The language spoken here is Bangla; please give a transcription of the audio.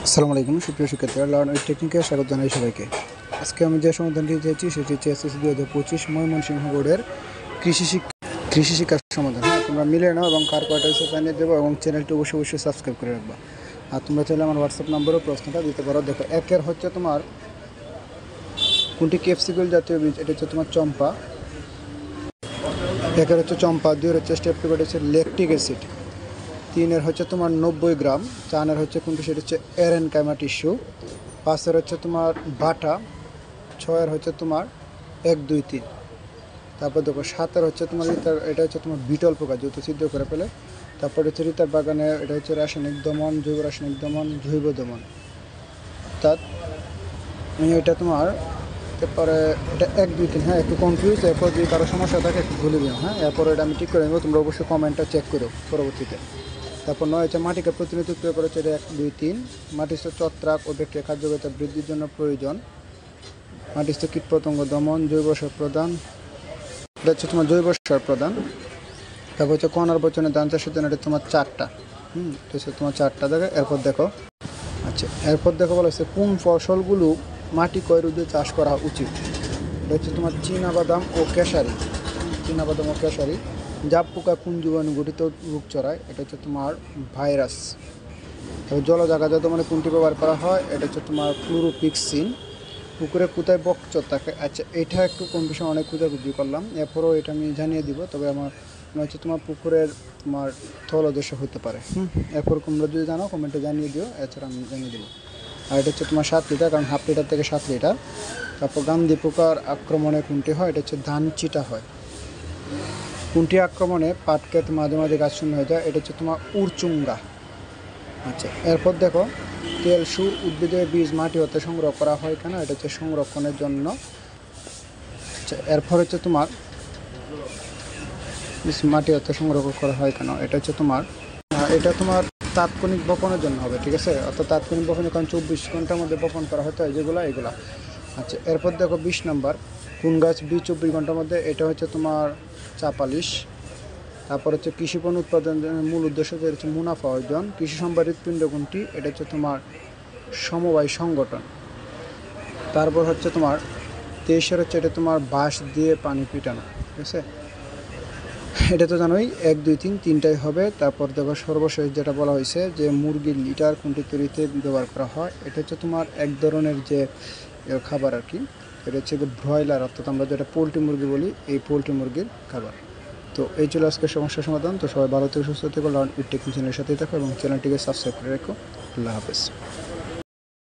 আসসালামু আলাইকুম সুপ্রিয় শিক্ষার্থীরা, লার্ন উইথ টেকনিকে স্বাগত জানাই সবাইকে। আজকে আমি যে সমাধানটি দিয়েছি সেটি হচ্ছে এসএসসি 2025 ময়মনসিংহ বোর্ডের কৃষি শিক্ষার সমাধান। তোমরা মিলে নাও এবং কার কয়টা হচ্ছে জানিয়ে দেবো এবং চ্যানেলটি অবশ্যই সাবস্ক্রাইব করে রাখবা। আর তোমরা চাইলে আমার হোয়াটসঅ্যাপ নম্বরেও প্রশ্নটা দিতে পারো। দেখো, একের হচ্ছে তোমার কোনটি ক্যাপসিকুল জাতীয় বীজ, এটা হচ্ছে তোমার চম্পা। একের হচ্ছে চম্পা, দুইয়ের হচ্ছে স্টেপটিকয়েড, হচ্ছে ল্যাকটিক অ্যাসিড, তিনের হচ্ছে তোমার 90 গ্রাম, চারের হচ্ছে কোনটি সেটা হচ্ছে এরেনকাইমা টিস্যু, পাঁচের হচ্ছে তোমার বাটা, ছয়ের হচ্ছে তোমার 1, 2, 3। তারপর দেখো সাতের হচ্ছে তোমার এটা হচ্ছে তোমার বিটল পোকা, যেহেতু সিদ্ধ করে ফেলে। তারপরে হচ্ছে রিতার বাগানে, এটা হচ্ছে রাসায়নিক দমন, জৈব রাসায়নিক দমন, জৈব দমন। অর্থাৎ এটা তোমার তারপরে এটা 1, 2, 3। একটু কনফিউজ। এরপর যদি কারো সমস্যা থাকে একটু ভুলে দিও। এরপরে এটা আমি ঠিক করে নেবো, তোমরা অবশ্যই কমেন্টটা চেক করো পরবর্তীতে। তারপর 9 হচ্ছে মাটিকে প্রতিনিধিত্ব করেছে, এটা 1, 2, 3। মাটিস্থ ছত্রাক ও ব্যাকটেরিয়া কার্যকারিতা বৃদ্ধির জন্য প্রয়োজন। মাটিস্থ কীটপতঙ্গ দমন, জৈব সার প্রদান, এটা হচ্ছে তোমার জৈব সার প্রদান। তারপর হচ্ছে কণার বচনে ধান চাষের জন্য, এটা তোমার 4টা। এটা হচ্ছে তোমার 4টা দেখো। এরপর দেখো বলা হচ্ছে কোন ফসলগুলো মাটি ক্ষয় রোধে চাষ করা উচিত। এটা হচ্ছে তোমার চীনাবাদাম ও কেশারি। জাপ পোকা কোন জীবাণু গঠিত রোগ চড়ায়, এটা হচ্ছে তোমার ভাইরাস। জলজাগাজাত মানে কোনটি ব্যবহার করা হয়, এটা হচ্ছে তোমার ক্লোরোপিক্সিন। পুকুরে কোথায় বকচর থাকে, আচ্ছা এটা একটু কনফিউশন, অনেক খোঁজাখুঁজি করলাম, এরপরও এটা আমি জানিয়ে দিব। তবে আমার মনে হচ্ছে তোমার পুকুরের তোমার স্থলদেশে হতে পারে। এরপর তোমরা যদি জানো কমেন্টে জানিয়ে দিও, এছাড়া আমি জানিয়ে দেবো। আর এটা হচ্ছে তোমার 7 লিটার, কারণ হাফ লিটার থেকে 7 লিটার। তারপর গান্ধী পোকার আক্রমণে কোনটি হয়, এটা হচ্ছে ধান চিটা হয়। কোনটি আক্রমণে পাট ক্ষেত মাঝে মাঝে গাছ শূন্য হয়ে যায়, এটা হচ্ছে তোমার উড়চুঙ্গা। আচ্ছা, এরপর দেখো তেল সুর উদ্ভিদের বীজ মাটি হতে সংগ্রহ করা হয় কেন, এটা হচ্ছে সংরক্ষণের জন্য। আচ্ছা, এরপর হচ্ছে তোমার মাটি হতে সংগ্রহ করা হয় কেন, এটা হচ্ছে তোমার এটা তোমার তাৎক্ষণিক বপনের জন্য হবে, ঠিক আছে। অর্থাৎ তাৎক্ষণিক বপনের কারণ 24 ঘন্টার মধ্যে বপন করা হতে হয় এগুলা। আচ্ছা, এরপর দেখো 20 নম্বর, কোন গাছ বীজ 24 ঘন্টার মধ্যে, এটা হচ্ছে তোমার চাপালিশ। তারপর হচ্ছে কৃষি পণ্য উৎপাদনের মূল উদ্দেশ্য হচ্ছে মুনাফা অর্জন। কৃষি সম্ভার হৃৎপিণ্ড কোনটি, এটা হচ্ছে তোমার সমবায় সংগঠন। তারপর হচ্ছে তোমার 23 হচ্ছে এটা তোমার বাঁশ দিয়ে পানি পিটানো, ঠিক আছে। এটা তো জানোই 1, 2, 3 তিনটাই হবে। তারপর দেখো সর্বশেষ যেটা বলা হয়েছে যে মুরগির লিটার কোনটি তৈরিতে ব্যবহার করা হয়, এটা হচ্ছে তোমার এক ধরনের যে খাবার আর কি। এটা হচ্ছে ব্রয়লার, অর্থাৎ আমরা যেটা পোলট্রি মুরগি বলি, এই পোলট্রি মুরগির খাবার। তো এই ছিল আজকের সমস্যার সমাধান। তো সবাই ভালো থেকে সুস্থ থেকো, লার্ন উইথ টেকনিক চ্যানেলের সাথেই থাকো এবং চ্যানেলটিকে সাবস্ক্রাইব করে রেখো। আল্লাহ হাফেজ।